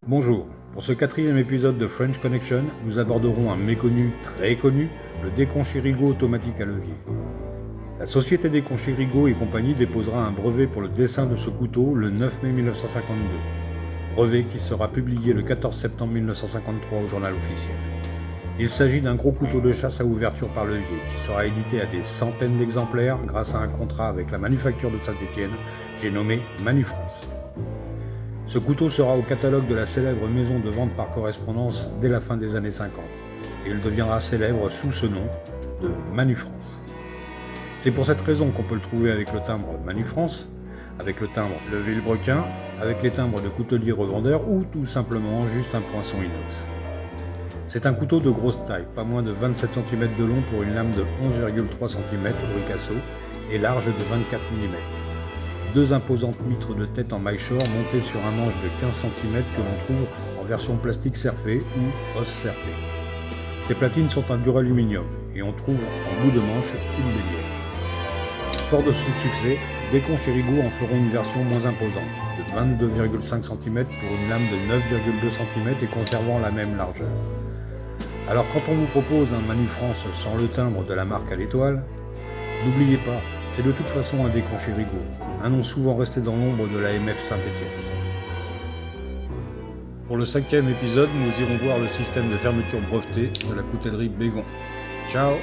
Bonjour, pour ce quatrième épisode de French Connection, nous aborderons un méconnu très connu, le Desconchers-Rigaud automatique à levier. La société Desconchers-Rigaud et compagnie déposera un brevet pour le dessin de ce couteau le 9 mai 1952. Brevet qui sera publié le 14 septembre 1953 au journal officiel. Il s'agit d'un gros couteau de chasse à ouverture par levier qui sera édité à des centaines d'exemplaires grâce à un contrat avec la manufacture de Saint-Étienne, j'ai nommé Manufrance. Ce couteau sera au catalogue de la célèbre maison de vente par correspondance dès la fin des années 50, et il deviendra célèbre sous ce nom de Manufrance. C'est pour cette raison qu'on peut le trouver avec le timbre Manufrance, avec le timbre Le Vilebrequin, avec les timbres de coutelier revendeur ou tout simplement juste un poinçon inox. C'est un couteau de grosse taille, pas moins de 27 cm de long pour une lame de 11,3 cm au ricasso et large de 24 mm. Deux imposantes mitres de tête en maillechort montées sur un manche de 15 cm que l'on trouve en version plastique cerfé ou os cerfé. Ces platines sont en dur aluminium et on trouve en bout de manche une bélière. Fort de ce succès, Desconchers-Rigaud en feront une version moins imposante, de 22,5 cm pour une lame de 9,2 cm et conservant la même largeur. Alors quand on vous propose un Manufrance sans le timbre de la marque à l'étoile, n'oubliez pas, c'est de toute façon un Desconchers-Rigaud, un nom souvent resté dans l'ombre de l'AMF Saint-Étienne. Pour le 5e épisode, nous irons voir le système de fermeture breveté de la coutellerie Bégon. Ciao!